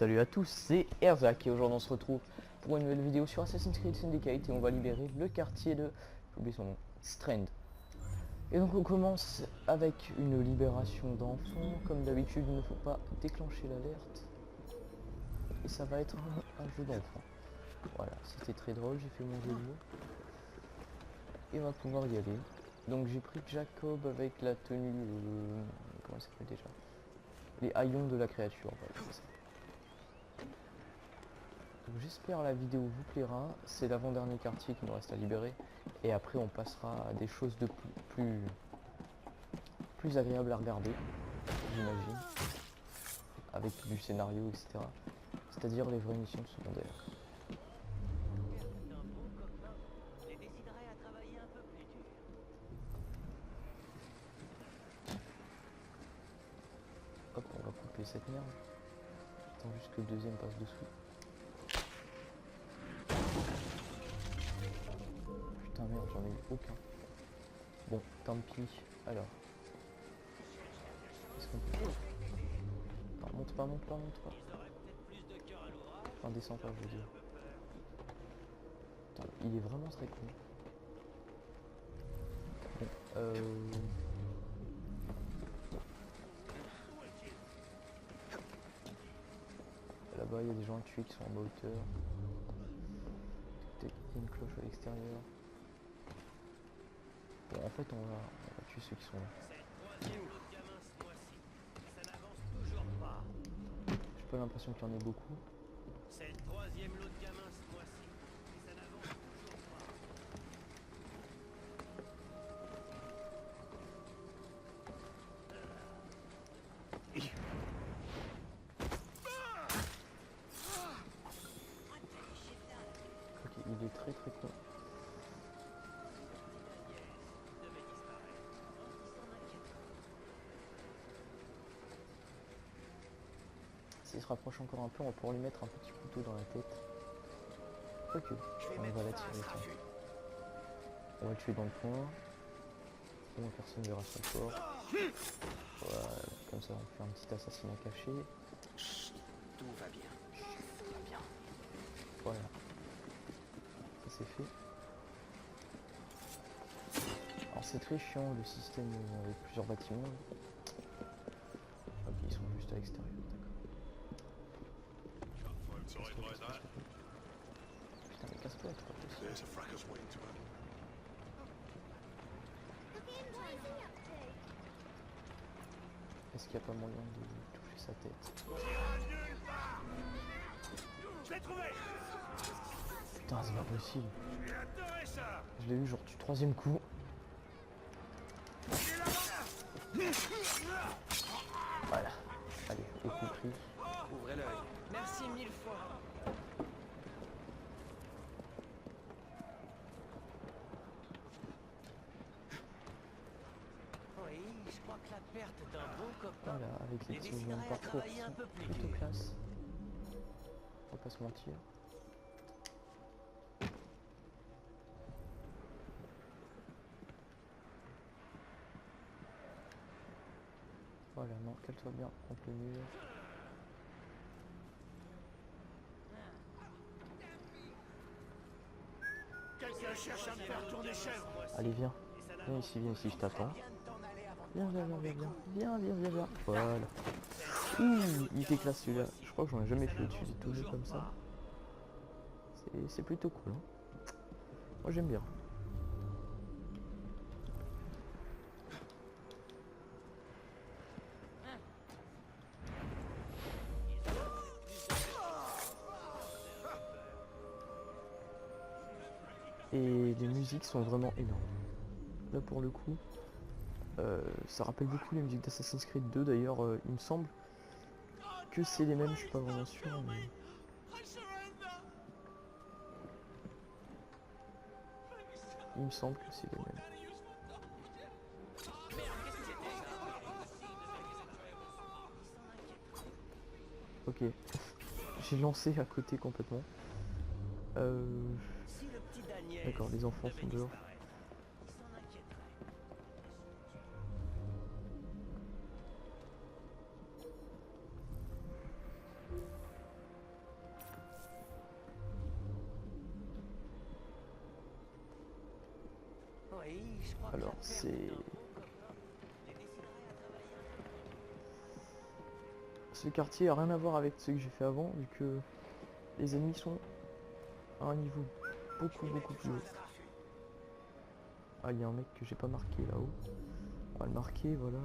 Salut à tous, c'est Erzak et aujourd'hui on se retrouve pour une nouvelle vidéo sur Assassin's Creed Syndicate et on va libérer le quartier de, j'oublie son nom, Strand. Et donc on commence avec une libération d'enfants. Comme d'habitude il ne faut pas déclencher l'alerte. Et ça va être un jeu d'enfants. Voilà, c'était très drôle, j'ai fait mon jeu de mots. Et on va pouvoir y aller. Donc j'ai pris Jacob avec la tenue, comment ça s'appelle déjà? Les haillons de la créature, voilà, c'est ça. Donc j'espère la vidéo vous plaira, c'est l'avant-dernier quartier qui nous reste à libérer et après on passera à des choses de plus agréables à regarder, j'imagine, avec du scénario, etc. C'est-à-dire les vraies missions secondaires. Hop, on va couper cette merde. Attends juste que le deuxième passe dessous. Putain merde, j'en ai eu aucun. Bon, tant pis. Alors. Qu'est-ce qu'on peut faire? Non, monte pas, monte pas, monte pas. Enfin, descends pas, je veux dire. Putain, il est vraiment très con. Bon, là-bas, il y a des gens à tuer qui sont en bas hauteur. Il y a une cloche à l'extérieur. Bon, en fait, on va tuer ceux qui sont là. J'ai pas l'impression qu'il y en ait beaucoup. C'est le troisième lot de gamins ce mois-ci. Et ça n'avance toujours pas. Ok, il est très très con. S'il se rapproche encore un peu, on va pouvoir lui mettre un petit couteau dans la tête. Ok, on va la tirer. On va le tuer dans le coin. Au moins personne ne verra son corps. Voilà, comme ça on fait un petit assassinat caché. Chut, tout va bien. Tout va bien. Voilà. Ça c'est fait. Alors c'est très chiant le système avec plusieurs bâtiments. Ok, ils sont juste à l'extérieur, d'accord. Putain mais casse-toi, c'est pas possible. Est-ce qu'il n'y a pas moyen de toucher sa tête? Je l'ai trouvé. Putain c'est pas possible. J'ai adoré ça. Je l'ai eu genre du troisième coup. Voilà. Allez, au coup pris. Ouvrez l'œil. Merci mille fois. Oui, je crois que la perte d'un bon copain. Voilà, avec les Les petits mouvements de déciderait à parcours qui travailler un sont peu plus plutôt dur. classe. On va pas se mentir. Voilà, non, cale-toi bien contre le mur. Quelqu'un cherche à me faire tourner chèvre. Allez, viens. Viens ici, je t'attends. Viens. Viens. Voilà. Ouh, il était classe celui-là. Je crois que j'en ai jamais fait au-dessus des tout jeux comme ça. C'est plutôt cool. Hein. Moi j'aime bien. Et les musiques sont vraiment énormes. Là pour le coup, ça rappelle beaucoup les musiques d'Assassin's Creed 2 d'ailleurs, il me semble que c'est les mêmes, je suis pas vraiment sûr. Mais... il me semble que c'est les mêmes. Ok, j'ai lancé à côté complètement. D'accord, les enfants sont dehors. Alors c'est... Ce quartier a rien à voir avec ce que j'ai fait avant, vu que les ennemis sont à un niveau beaucoup plus haut. Ah, il y a un mec que j'ai pas marqué là-haut. On va le marquer, voilà.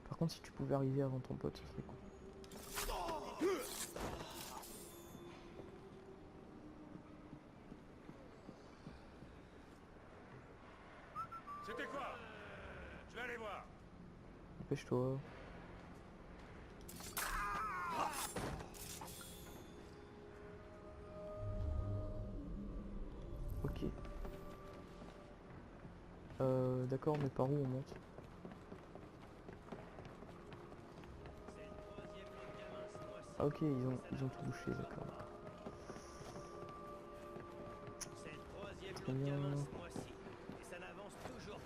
Par contre, si tu pouvais arriver avant ton pote, ce serait cool. C'était quoi? Je vais aller voir. Dépêche-toi. Ok. D'accord, mais par où on monte? Ah ok, ils ont tout bouché, d'accord. Très bien.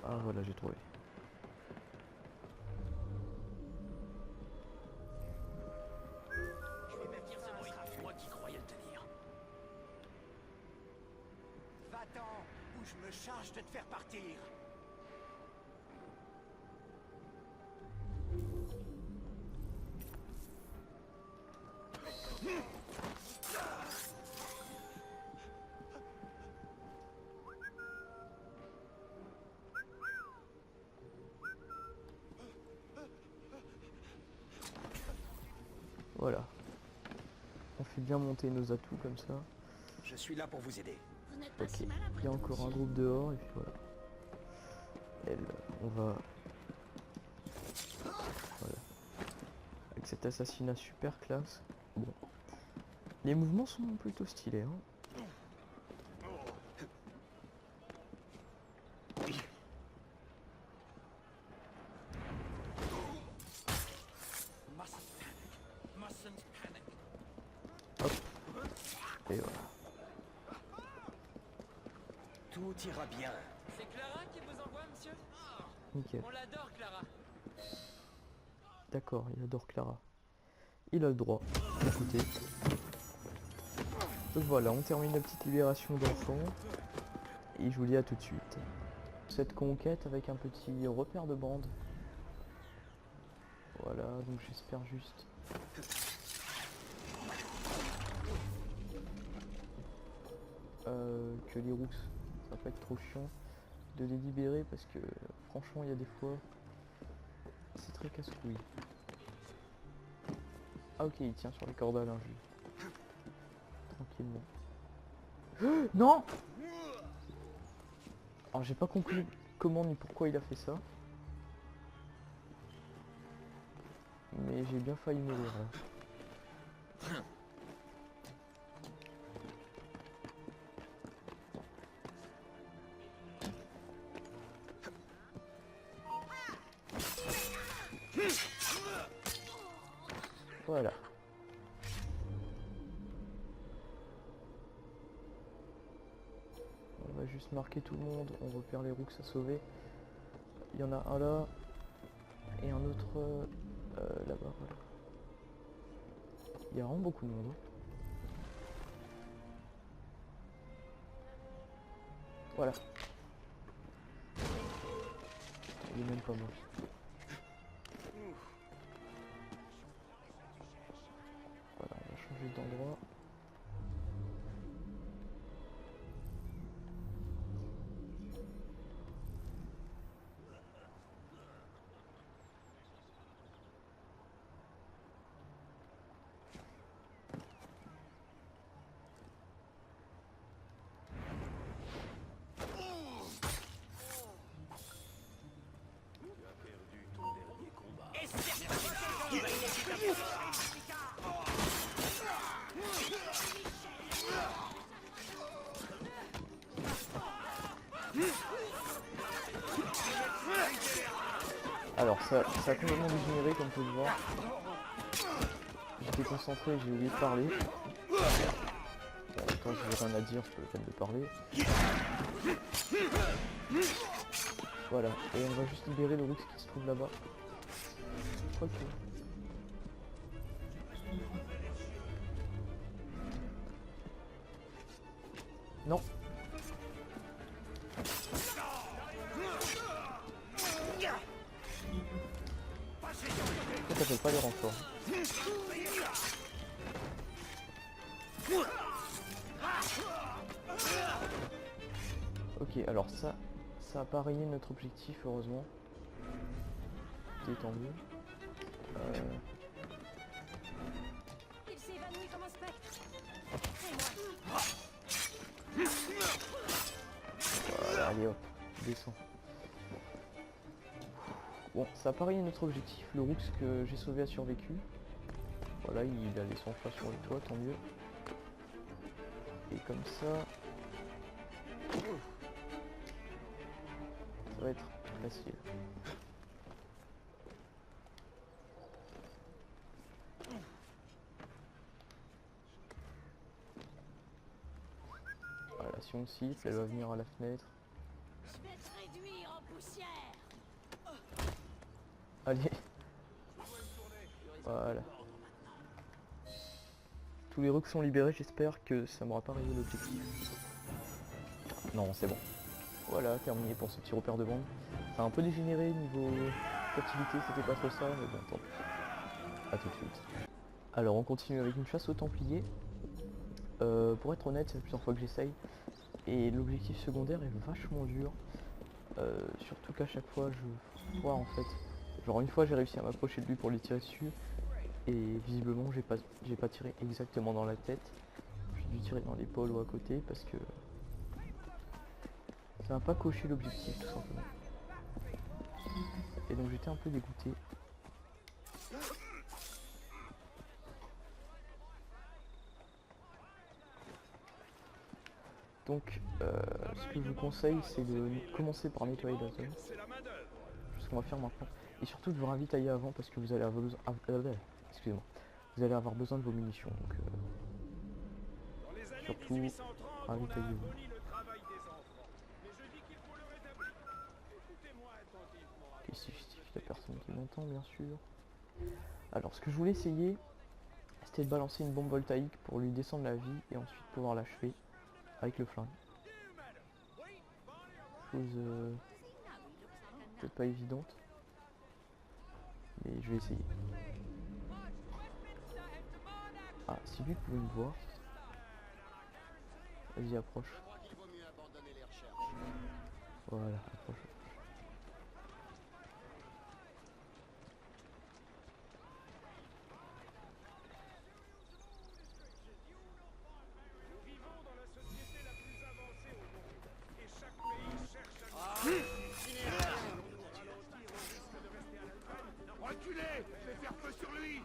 Ah voilà, j'ai trouvé. Je vais même dire ce bruit. Moi qui croyais le tenir. Va-t'en, ou je me charge de te faire partir. Voilà. On fait bien monter nos atouts comme ça. Je suis là pour vous aider. Vous n'êtes pas Ok. si mal après Il y a tout, encore un monsieur. groupe dehors et puis voilà. Elle, on va... Voilà. Avec cet assassinat super classe. Bon. Les mouvements sont plutôt stylés, hein. Mustn't panic. Et voilà. Tout ira bien. C'est Clara qui vous envoie, monsieur? Nickel. On l'adore, Clara. D'accord, il adore Clara. Il a le droit. Écoutez. Donc voilà, on termine la petite libération d'enfants. Et je vous dis à tout de suite. Cette conquête avec un petit repère de bande. Voilà, donc j'espère juste... que les roux, ça va pas être trop chiant de les libérer parce que franchement il y a des fois c'est très casse-couille. Ah ok, il tient sur les cordes à linge. Tranquillement. Non. Alors j'ai pas compris comment ni pourquoi il a fait ça. Mais j'ai bien failli mourir là. Voilà. On va juste marquer tout le monde, on repère les roues à sauver. Il y en a un là et un autre là-bas. Voilà. Il y a vraiment beaucoup de monde. Voilà. Il est même pas mort. Voilà, on va changer d'endroit. Alors ça a complètement dégénéré comme vous pouvez le voir. J'étais concentré, j'ai oublié de parler. Bon, en même temps j'ai rien à dire, c'est pas la peine de parler. Voilà, et on va juste libérer le Rux qui se trouve là-bas. Ok. Non. Ça t'appelle pas les renforts. Ok, alors ça a pas rayé notre objectif, heureusement. Tant mieux. Il s'est évanoui comme un spectre. Voilà, allez hop, descend. Bon, ça a pas rayé notre objectif. Le Rooks que j'ai sauvé a survécu. Voilà, il a les sang-froid sur le toit, tant mieux. Et comme ça... ça va être facile. Voilà, si on siffle, elle va venir à la fenêtre. Je vais te réduire en poussière. Allez. Voilà. Tous les Rooks sont libérés, j'espère que ça m'aura pas rayé l'objectif. Non, c'est bon. Voilà, terminé pour ce petit repère de bande. Ça a un peu dégénéré niveau captivité, c'était pas trop ça, mais bon, tant pis. A tout de suite. Alors, on continue avec une chasse aux Templiers. Pour être honnête, c'est plusieurs fois que j'essaye. Et l'objectif secondaire est vachement dur. Surtout qu'à chaque fois, je vois en fait. Genre, une fois, j'ai réussi à m'approcher de lui pour lui tirer dessus. Et visiblement, j'ai pas tiré exactement dans la tête. J'ai dû tirer dans l'épaule ou à côté parce que ça n'a pas coché l'objectif tout simplement. Et donc j'étais un peu dégoûté. Donc ce que je vous conseille c'est de commencer par nettoyer la zone. C'est la main d'œuvre. C'est ce qu'on va faire maintenant. Et surtout de vous ravitailler avant parce que vous allez avoir besoin. Excusez-moi. Vous allez avoir besoin de vos munitions. Donc Dans les années surtout 1830, on a ravitaillez-vous. aboli le travail des enfants. Mais je dis qu'il faut le rétablir. Écoutez-moi attentivement. Qui se justifie la personne qui m'entend bien sûr. Alors ce que je voulais essayer c'était de balancer une bombe voltaïque pour lui descendre la vie et ensuite pouvoir l'achever avec le flingue. Chose peut-être pas évidente. Mais je vais essayer. Ah, si lui pouvait me voir. Vas-y, approche. Voilà, approche. Nous vivons dans la société la plus avancée au monde. Et chaque pays cherche à nous ralentir au risque de rester à l'Allemagne. Reculez! Je vais faire feu sur lui!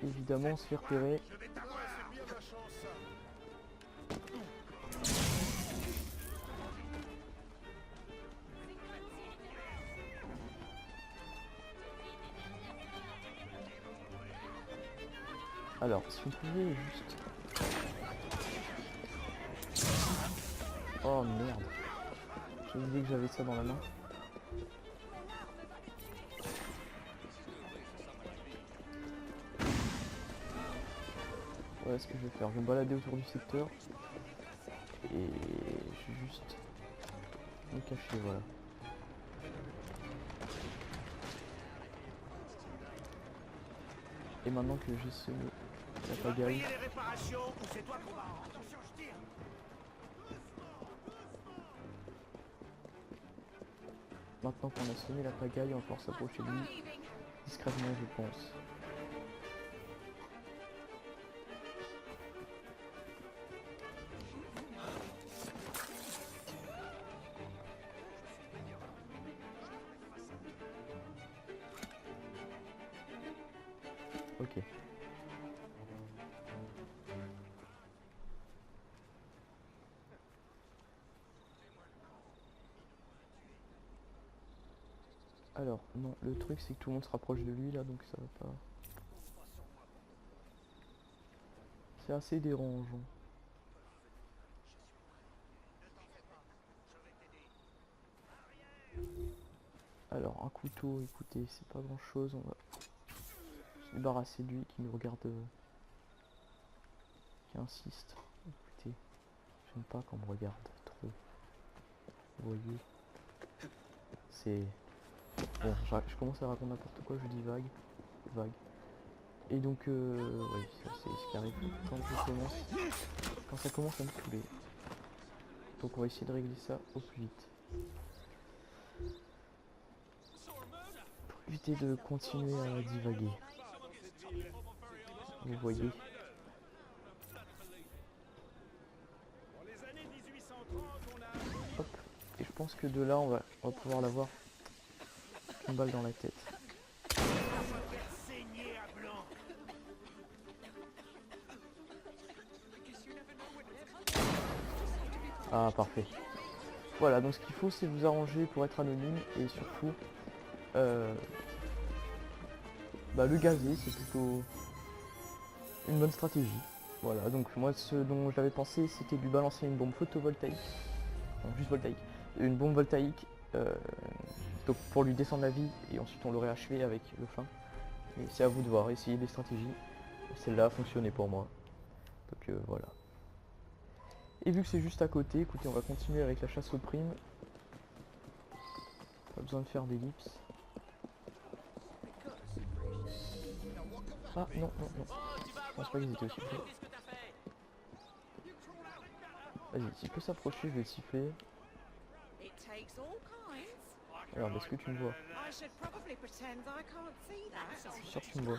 Évidemment, on se fait repérer. Je vais t'avoir, c'est bien ma chance. Alors, si on pouvait juste... Oh merde. J'ai oublié que j'avais ça dans la main. Voilà ce que je vais faire. Je vais me balader autour du secteur. Et je vais juste me cacher, voilà. Et maintenant que j'ai semé la pagaille, Payer les réparations ou c'est toi qu'on va en... Attention, je tire! maintenant qu'on a semé la pagaille, on va pouvoir s'approcher de lui discrètement, je pense. Ok. Alors, non, le truc c'est que tout le monde se rapproche de lui là, donc ça va pas... C'est assez dérangeant. Alors, un couteau, écoutez, c'est pas grand chose, on va se débarrasser de lui qui nous regarde... qui insiste. Écoutez, j'aime pas qu'on me regarde trop. Vous voyez. C'est... Bon, je commence à raconter n'importe quoi, je dis vague. Vague. Et donc, oui, ça c'est ce qui arrive quand ça commence à me saouler. Donc on va essayer de régler ça au plus vite. Pour éviter de continuer à divaguer. Vous voyez. Dans les années 1830, on a... Hop. Et je pense que de là, on va pouvoir l'avoir une balle dans la tête. Saigné à blanc. Ah, parfait. Voilà, donc ce qu'il faut, c'est vous arranger pour être anonyme et surtout le gazer, c'est plutôt une bonne stratégie. Voilà, donc moi ce dont j'avais pensé, c'était de lui balancer une bombe photovoltaïque, non, juste voltaïque, une bombe voltaïque, donc pour lui descendre la vie et ensuite on l'aurait achevé avec le flingue. Et c'est à vous de voir, essayer des stratégies. Celle-là a fonctionné pour moi. Donc voilà. Et vu que c'est juste à côté, écoutez, on va continuer avec la chasse aux primes. Pas besoin de faire d'ellipse. Ah non, non, non. Je pense pas qu'ils étaient aussi près. Vas-y, s'il peut s'approcher, je vais le siffler. It takes all kinds. Regarde, est-ce que tu me vois? I should probably pretend I can't see that. Je suis sûr que tu me vois.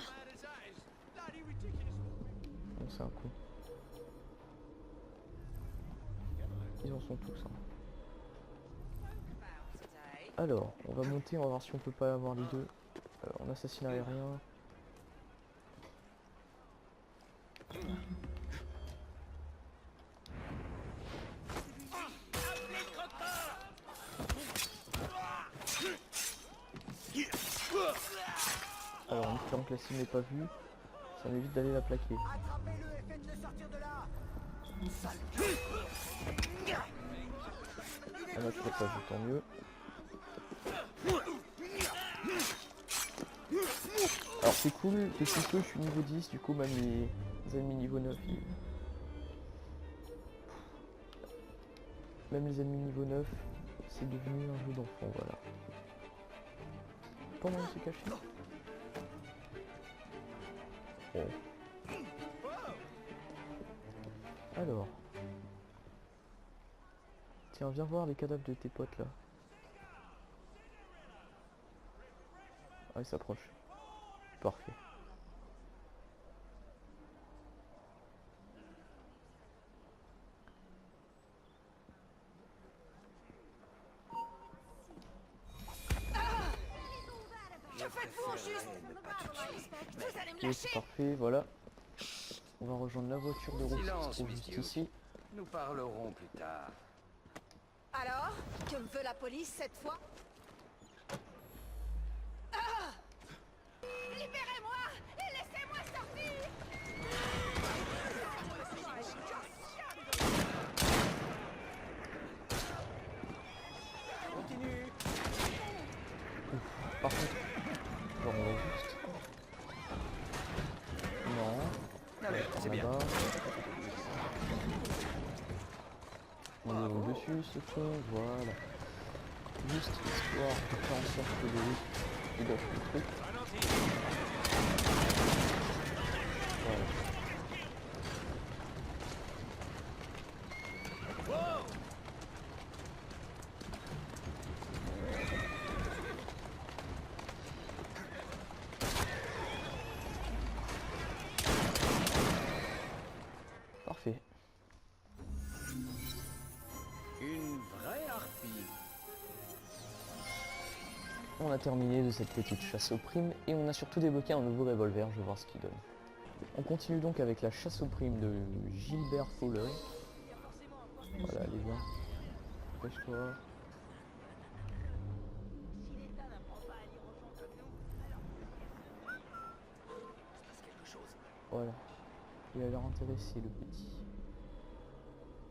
Bon, c'est un coup. Ils en sont tous. Hein. Alors, on va monter, on va voir si on peut pas avoir les deux. En assassinat aérien. Alors, en espérant que la cible n'est pas vue, ça m'évite d'aller la plaquer. Attrapez-le et faites-le sortir de là. Sale. Ah là, tu l'as pas vu, tant mieux. Alors c'est cool, depuis que je suis niveau 10, du coup même les ennemis niveau 9, même les ennemis niveau 9, c'est devenu un jeu d'enfant, voilà. Pas moyen de se cacher. Bon. Alors. Tiens, viens voir les cadavres de tes potes là. Ah, ils s'approchent. Parfait. Faites-vous juste. Vous allez me Ok, lâcher. c'est parfait, voilà. On va rejoindre la voiture de route qui se Silence, trouve juste Miss ici. Nous parlerons plus tard. Alors, que me veut la police cette fois? Ah! Libérez-moi et laissez-moi sortir! Continue. Par contre, genre on va juste... Non. Allez, c'est bien. Là-bas. On est au-dessus, ce fond, voilà. Juste histoire de faire en sorte que les autres dégagent le truc. Voilà. Parfait. Une vraie harpie. On a terminé de cette petite chasse aux primes et on a surtout débloqué un nouveau revolver, je vais voir ce qu'il donne. On continue donc avec la chasse aux primes de Gilbert Fowler. Voilà, allez viens. Dépêche-toi. Voilà. Il a l'air intéressé le petit.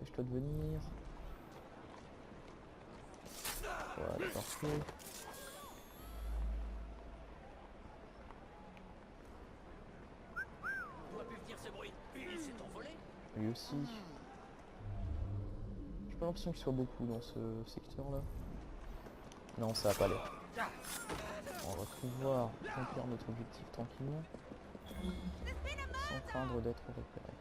Dépêche-toi de venir. Voilà, parfait. On a pu venir ce bruit. Il s'est envolé. Lui aussi. Je J'ai pas l'impression qu'il soit beaucoup dans ce secteur là. Non, ça a pas l'air. On va pouvoir remplir notre objectif tranquillement. Sans craindre d'être repéré.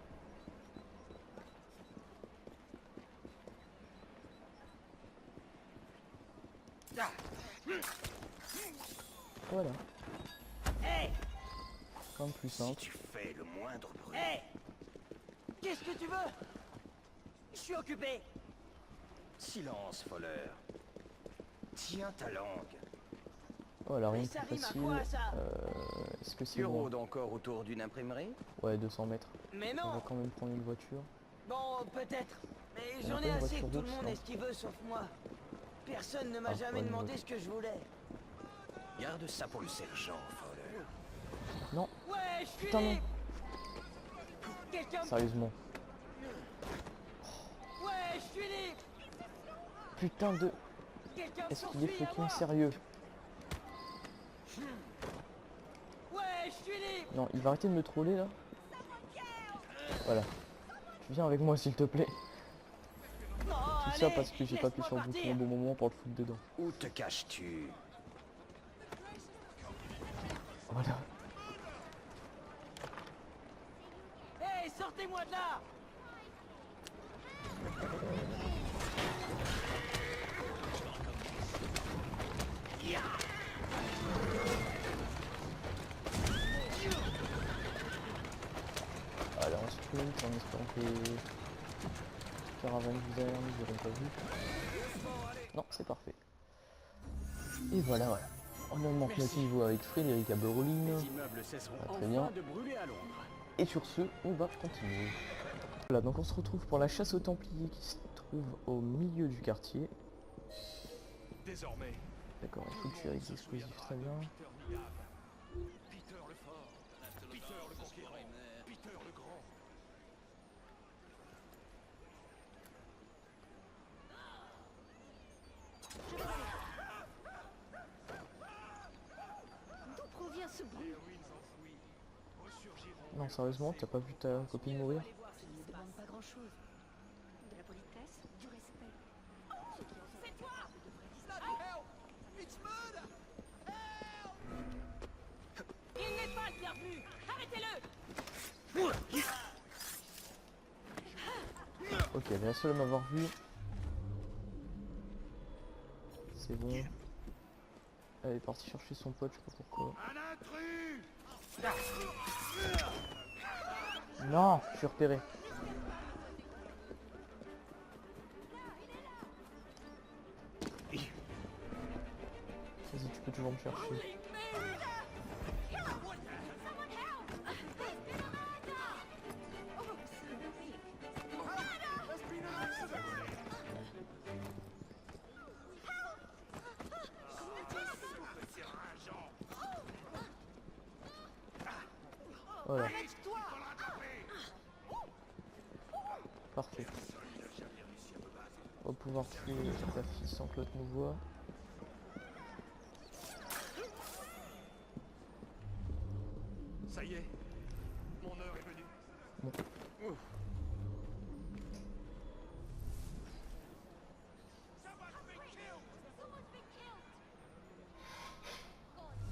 Voilà. Comme plus simple. Tu fais le moindre bruit. Hé! Qu'est-ce que tu veux? Je suis occupé. Silence, voleur. Tiens ta langue. Voilà, rien Mais de ça plus rime à facile. quoi, ça? Est-ce que c'est Tu bon? rôdes encore autour d'une imprimerie? Ouais, 200 mètres. Mais On va non. quand même prendre une voiture. Bon, peut-être. Mais On j'en a ai pas une assez que voiture tout le de monde sang. ait ce qu'il veut sauf moi. Personne ne m'a Ah, jamais ouais, demandé ouais. ce que je voulais. Garde ça pour le sergent, voleur. Non, Ouais, je suis putain non. libre. Quelqu'un... Sérieusement. Ouais, je suis libre. Putain de... Quelqu'un Est-ce qu'il est s'enfuit à fucking moi. sérieux? Ouais, je suis libre. Non, il va arrêter de me troller là. Voilà. Tu viens avec moi s'il te plaît. Bon, Tout ça allez, parce que j'ai pas appuyé sur le laisse-moi bouton au partir. bon moment pour le foutre dedans. Où te caches-tu? Voilà. Hey, sortez-moi de là. Allez, on sprint en espérant que les caravanes vous aient pas vu. Non, c'est parfait. Et voilà, voilà. On augmente notre niveau avec Frédéric à Berlin. Les immeubles cesseront Ah, très enfin bien. de brûler à Londres. Et sur ce, on va continuer. Voilà, donc on se retrouve pour la chasse aux Templiers qui se trouve au milieu du quartier. Désormais, D'accord, il faut tuer avec des explosifs, très bien. Peter Niam, Peter le fort, Peter le conquérant, Peter le grand. D'où provient ce bruit? Les ruines enfouies ressurgiront. Non, sérieusement, t'as pas vu ta copine mourir? Je ne demande pas grand-chose. De la politesse, du respect. C'est toi! Il n'est pas le bienvenu! Arrêtez-le! Ok, elle est la seule à m'avoir vu. C'est bon. Elle est partie chercher son pote, je sais pas pourquoi. Un intrus! Non, je suis repéré. Vas-y, tu peux toujours me chercher. Voilà. Parfait. On va pouvoir tuer ta fille sans que l'autre nous voit. Ça y est, mon heure est venue. Bon.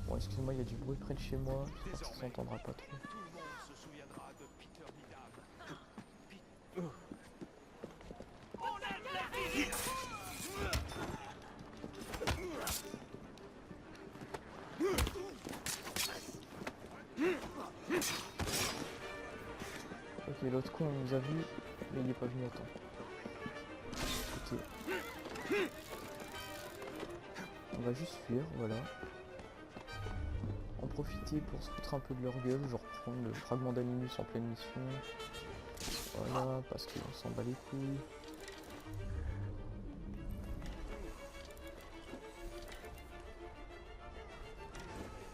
Bon, excusez-moi, il y a du bruit près de chez moi. J'espère que ça s'entendra pas trop. Tout le monde se souviendra de Peter Niam. Ok, l'autre con il nous a vu, mais il est pas venu à temps. Écoutez. On va juste fuir, voilà. En profiter pour se foutre un peu de leur gueule, genre prendre le fragment d'animus en pleine mission. Voilà, parce qu'on s'en bat les couilles.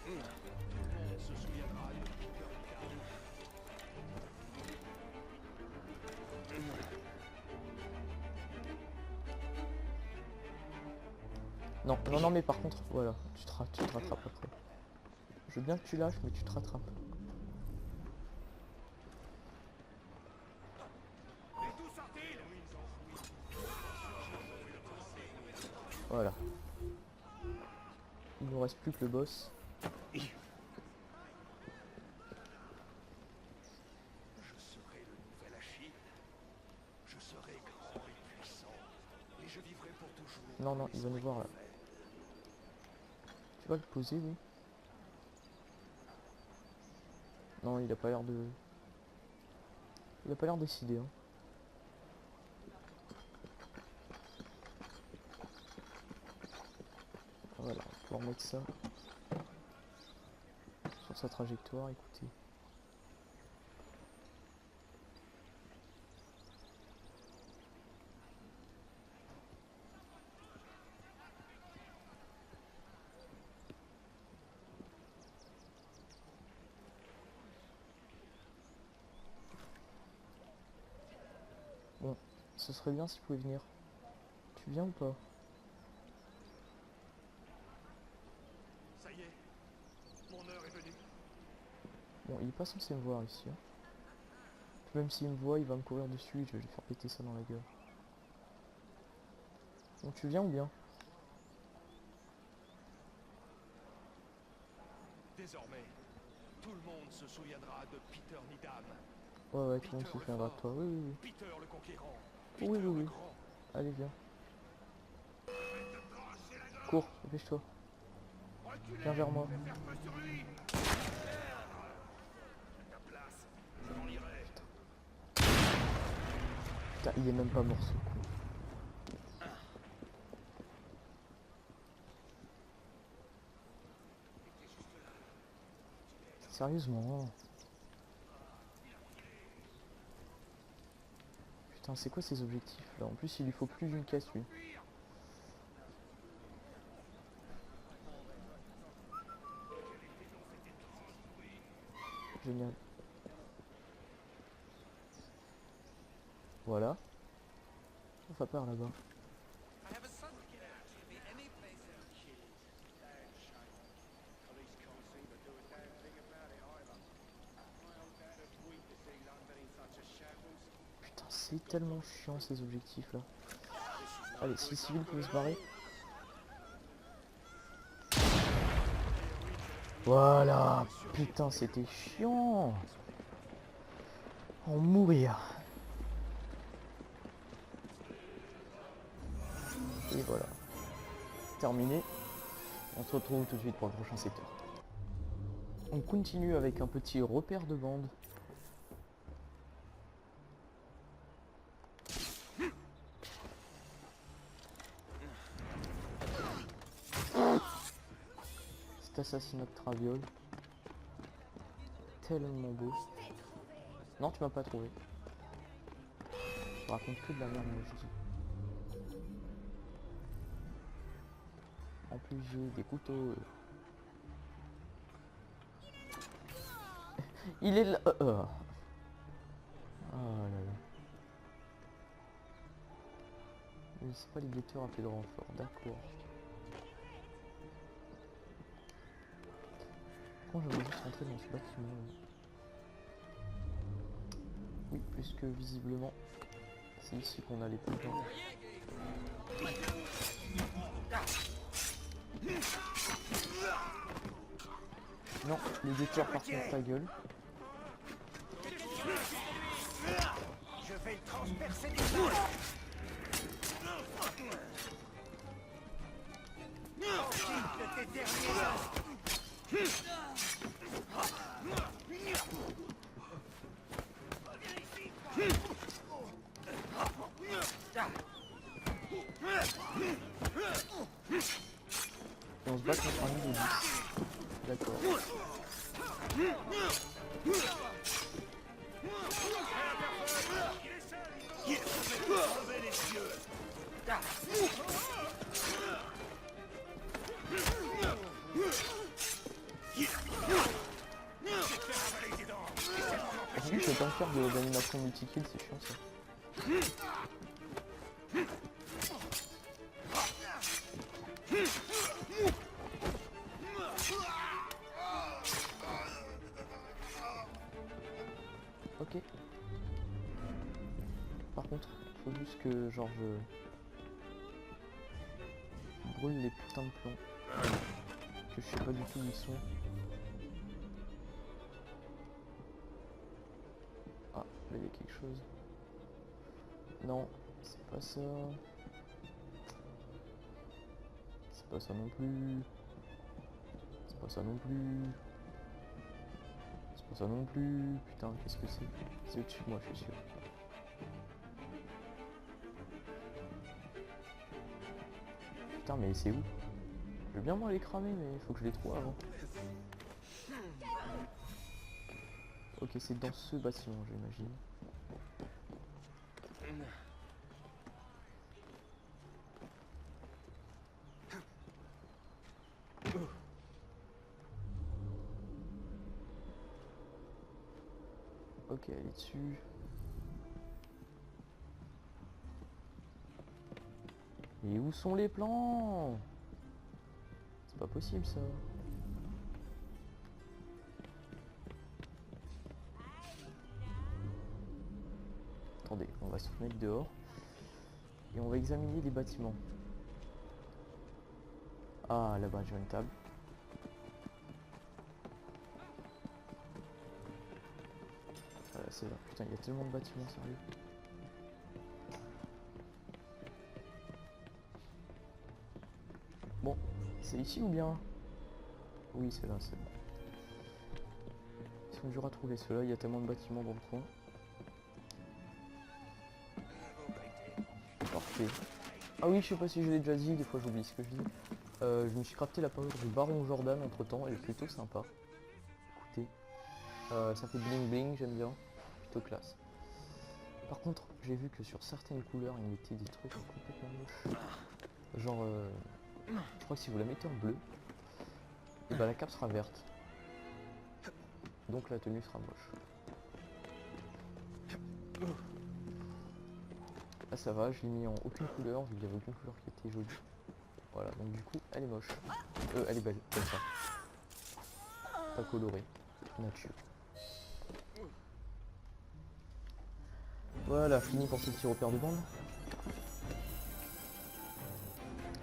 On se souviendra de Peter Niam. Non, non, non, mais par contre, voilà, tu te rattrapes après. Je veux bien que tu lâches, mais tu te rattrapes. Et d'où sort-il? Voilà. Il nous reste plus que le boss. Je serai le nouvel Achille. Je serai grand et puissant. Et je vivrai pour toujours. Non, non, il va nous voir là. Tu vas le poser, lui? Non, il a pas l'air de... Il a pas l'air décidé, hein. Voilà, on va remettre ça sur sa trajectoire, écoutez. Bon, ce serait bien s'il pouvait venir. Tu viens ou pas? Ça y est, mon heure est venue. Bon, il est pas censé me voir ici, hein. Même s'il me voit, il va me courir dessus et je vais lui faire péter ça dans la gueule. Donc tu viens ou bien? Désormais, tout le monde se souviendra de Peter Needham. Ouais, tout le monde se souviendra de toi. Oui, oui, oui. Peter le conquérant. Oui, Peter oui, oui. le grand. Allez, viens. Cours, dépêche-toi. Viens vers moi. Faire feu sur lui. Ta place, je m'en irai. Putain, il est même pas mort ce coup. Sérieusement. Putain, c'est quoi ces objectifs là? En plus, il lui faut plus d'une caisse lui. Génial. Voilà. On va par là-bas. Putain, c'est tellement chiant ces objectifs là. Allez, si le civil pouvait se barrer. Voilà. Putain, c'était chiant. En mourir. Et voilà. Terminé. On se retrouve tout de suite pour le prochain secteur. On continue avec un petit repère de bande. Cet assassinat de Traviole. Tellement beau. Non, tu m'as pas trouvé. Je raconte que de la merde, moi je dis. En plus j'ai des couteaux. Il est là. Oh là là. Mais c'est pas les guetteurs appelés de renfort, d'accord. Quand je vais juste rentrer dans ce bâtiment. Oui, puisque visiblement c'est ici qu'on a les plus loin. Non, les guetteurs partent dans ta gueule. Je vais le transpercer des balles. Profite de tes derniers instants. Et on se bat contre un niveau 10. D'accord. Par contre, je vais pas me faire d'animation multi-kill, c'est chiant ça. Ok. Par contre, faut juste que genre je brûle les putains de plombs. Que je sais pas du tout où ils sont. Ah, là il y a quelque chose. Non, c'est pas ça. C'est pas ça non plus. C'est pas ça non plus. C'est pas ça non plus. Putain, qu'est-ce que c'est? C'est au-dessus de moi, je suis sûr. Putain, mais c'est où? Je veux bien moi les cramer, mais il faut que je les trouve avant. Ok, c'est dans ce bâtiment, j'imagine. Ok, elle est dessus. Et où sont les plans? C'est pas possible ça. Attendez, on va se mettre dehors. Et on va examiner les bâtiments. Ah, là-bas j'ai une table. C'est là. Putain, il y a tellement de bâtiments, sérieux. Bon, c'est ici ou bien? Oui, c'est là, c'est bon. Ils sont durs à trouver ceux-là, il y a tellement de bâtiments dans le coin. Parfait. Ah oui, je sais pas si je l'ai déjà dit, des fois j'oublie ce que je dis. Je me suis crafté la power du Baron Jordan entre temps, elle est plutôt sympa. Écoutez, ça fait bling bling, j'aime bien. Plutôt classe. Par contre, j'ai vu que sur certaines couleurs, ils mettaient des trucs complètement moches. Genre, je crois que si vous la mettez en bleu, et bah la cape sera verte. Donc la tenue sera moche. Là ça va, je l'ai mis en aucune couleur, vu qu'il n'y avait aucune couleur qui était jolie. Voilà, donc du coup, elle est moche. Elle est belle, comme ça. Pas colorée. Nature. Voilà, fini pour ce petit repère de bande.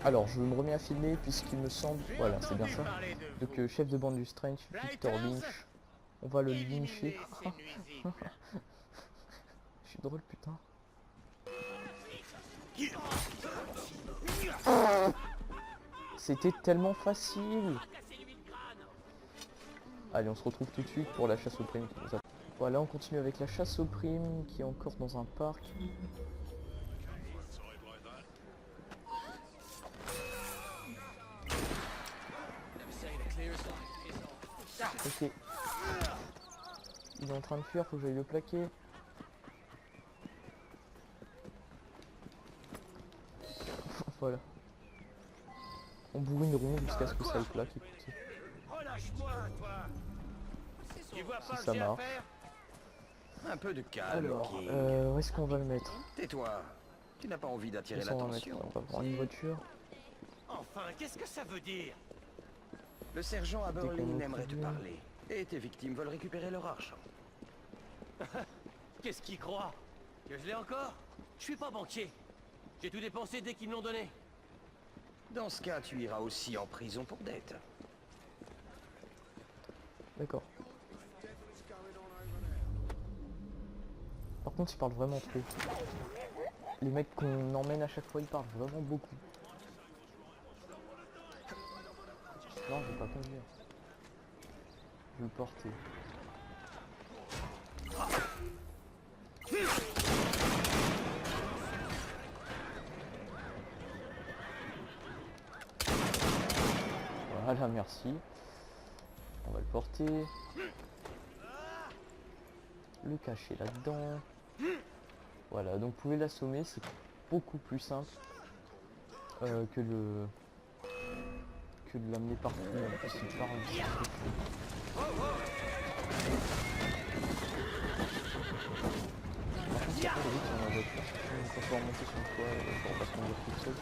Alors, je me remets à filmer puisqu'il me semble... Voilà, c'est bien ça. Donc, chef de bande du Strange, Victor Lynch. On va le lyncher. Je suis drôle, putain. C'était tellement facile. Allez, on se retrouve tout de suite pour la chasse aux primes qui nous attend. Voilà, on continue avec la chasse aux primes qui est encore dans un parc. Ok. Il est en train de fuir, faut que j'aille le plaquer. Voilà. On bourrine rond jusqu'à ce que ça le plaque, écoutez. Relâche-moi, toi. Tu vois pas Si que ça j'ai à marche. faire? Un peu de calme, Alors, King. où est-ce qu'on va le mettre? Tais-toi. Tu n'as pas envie d'attirer Où est-ce qu'on va le mettre? l'attention. On va prendre une voiture. Enfin, qu'est-ce que ça veut dire? Le sergent qu'on Aberlin nous aimerait te prévient. parler. Et tes victimes veulent récupérer leur argent. Qu'est-ce qu'il croit? Que je l'ai encore? Je suis pas banquier. J'ai tout dépensé dès qu'ils me l'ont donné. Dans ce cas, tu iras aussi en prison pour dette. D'accord. Par contre, ils parlent vraiment trop. Les mecs qu'on emmène à chaque fois, ils parlent vraiment beaucoup. Non, je vais pas conduire. Je vais le porter. Voilà, merci. On va le porter. Le cacher là-dedans. Voilà, donc vous pouvez l'assommer, c'est beaucoup plus simple que de l'amener partout. En plus, il parle. Par contre, c'est pas vite sur ma voiture. Quand je vais remonter sur le toit, je ne pas se conduire toute seule.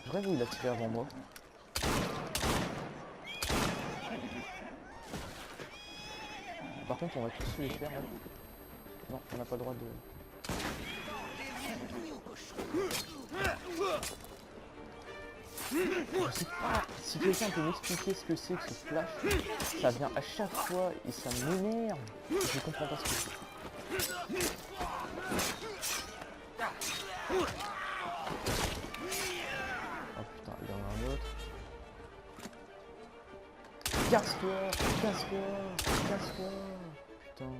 Je rêve où il a tiré avant moi. contre, on va tous se les faire là. Non, on n'a pas le droit de... Je sais pas si quelqu'un peut m'expliquer ce que c'est que ce flash. Ça vient à chaque fois et ça m'énerve. Je comprends pas ce que c'est. Oh putain, il y en a un autre. Casse-toi, casse-toi, casse-toi. Putain.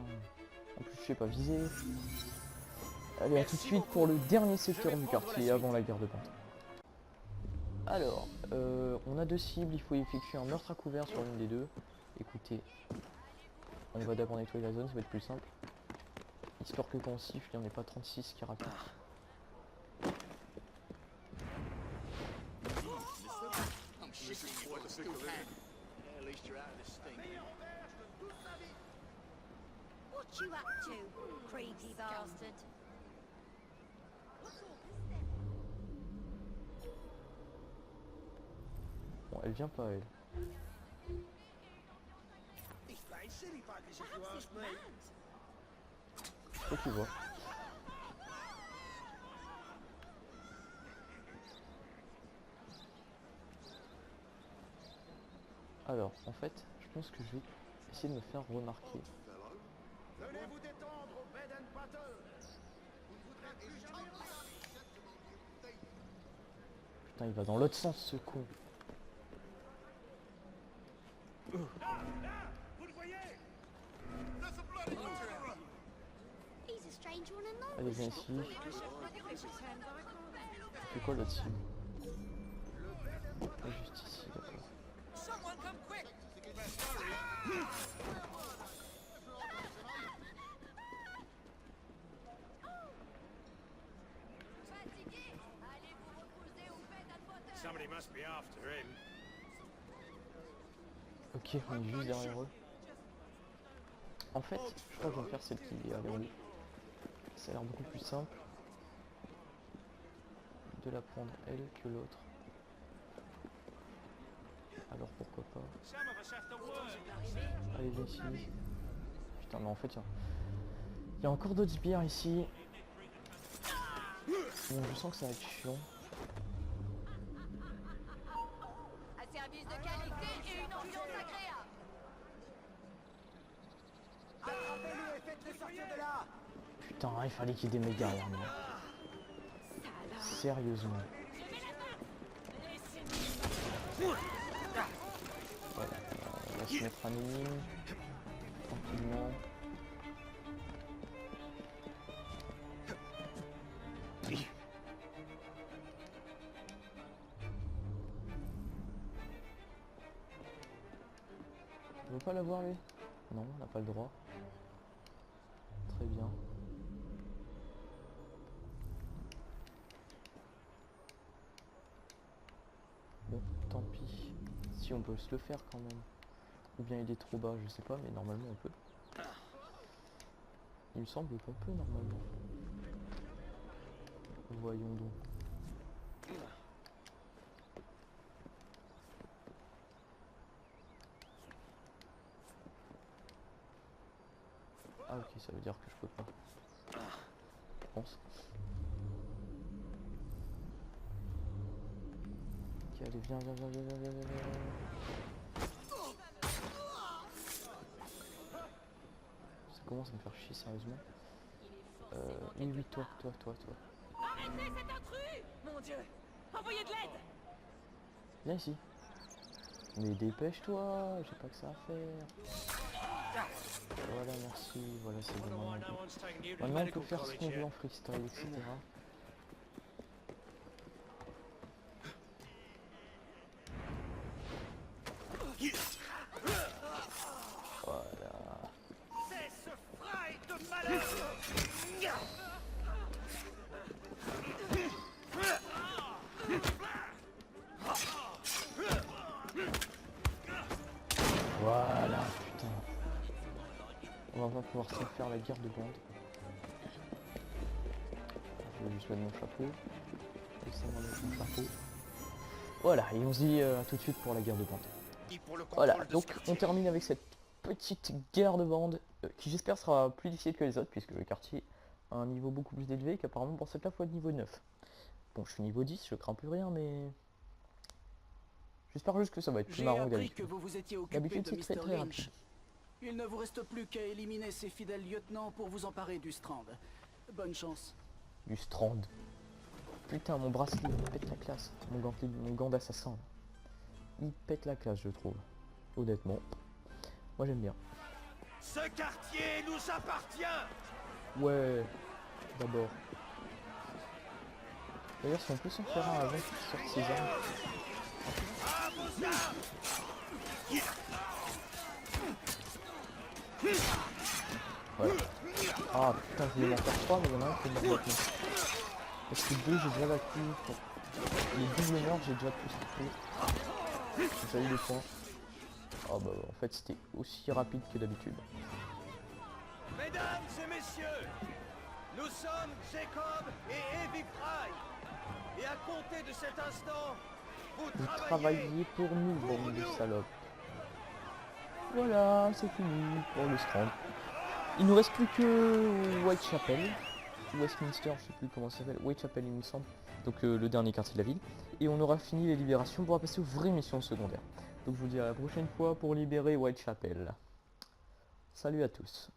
En plus, je sais pas viser. Allez, à tout de suite pour le dernier secteur du quartier avant la guerre de bande. Alors, on a deux cibles, il faut effectuer un meurtre à couvert sur l'une des deux. Écoutez, on va d'abord nettoyer la zone, ça va être plus simple. Histoire que quand on siffle, il n'y en ait pas 36 qui racontent. What you up to, creepy bastard? Bon, elle vient pas, elle. Faut que tu vois. Alors, en fait, je pense que je vais essayer de me faire remarquer. Venez vous détendre au bed and battle. Vous ne voudrez plus jamais Putain, il va dans l'autre sens, ce con. Là, vous le voyez? He's a stranger on a normal. Allez, viens ici. C'est quoi l'autre cible? Ah, juste ici, d'accord. Someone come quick! Somebody must be after him. Ok, on est juste derrière eux. En fait, je crois que je vais faire celle qui est à l'eau. Ça a l'air beaucoup plus simple de la prendre elle que l'autre. Alors pourquoi pas. Some of us have to work. Allez, viens ici. Putain, mais en fait, il y a encore d'autres bières ici. Bon, je sens que ça va être chiant. Un service de qualité et une ambiance agréable. Attrapez-le et faites-le sortir de là. Putain, il fallait qu'il y ait des méga derrière moi. Sérieusement. Voilà, on va se mettre à minime. Tranquillement. On veut pas l'avoir lui? Non, on n'a pas le droit. Très bien. Bon, tant pis. Si on peut se le faire quand même. Ou bien il est trop bas, je sais pas, mais normalement on peut. Il me semble qu'on peut normalement. Voyons donc. Ah ok, ça veut dire que je peux pas. Je pense. Ok, allez, viens. Ça commence à me faire chier sérieusement. Oui, toi. Arrêtez cet intrus! Mon Dieu! Envoyez de l'aide! Viens ici. Mais dépêche-toi, j'ai pas que ça à faire. Voilà, merci, voilà, c'est bon. No one's taking you to Maintenant on peut medical faire ce college qu'on veut yet. en freestyle, etc. Voilà. C'est ce frail de malheur. Voilà, putain. On va pas pouvoir se faire la guerre de bande. Je vais juste mettre mon chapeau. Et ça m'enlève mon chapeau. Voilà, et on se dit à tout de suite pour la guerre de bande. Voilà, donc on termine avec cette petite guerre de bande. qui j'espère sera plus difficile que les autres, puisque le quartier a un niveau beaucoup plus élevé, qu'apparemment pour cette là faut être niveau 9. Bon, je suis niveau 10, je crains plus rien, mais... J'espère juste que ça va être plus J'ai marrant que appris que d'habitude. vous vous étiez occupé D'habitude, de c'est très Mr. très Lynch. rapide. Il ne vous reste plus qu'à éliminer ses fidèles lieutenants pour vous emparer du Strand. Bonne chance. Du Strand. Putain, mon bracelet, il pète la classe. Mon gant d'assassin. Il pète la classe, je trouve. Honnêtement. Moi, j'aime bien. Ce quartier nous appartient. Ouais. D'abord. D'ailleurs, si on peut s'en faire un avant qu'il sorte ses armes. À vos armes. Voilà. Ah putain, je voulais en faire 3, mais il y en a un qui est mort maintenant. Parce que 2, j'ai déjà battu. Les doubles morts, j'ai déjà tous fait. J'ai déjà eu les points. Ah bah en fait, c'était aussi rapide que d'habitude. Mesdames et messieurs, nous sommes Jacob et Evie Fry. Et à compter de cet instant, Vous travaillez pour nous, bande de salopes. Voilà, c'est fini pour le Strand. Il nous reste plus que Whitechapel. Westminster, je sais plus comment ça s'appelle. Whitechapel, il me semble. Donc le dernier quartier de la ville. Et on aura fini les libérations pour passer aux vraies missions secondaires. Donc je vous dis à la prochaine fois pour libérer Whitechapel. Salut à tous.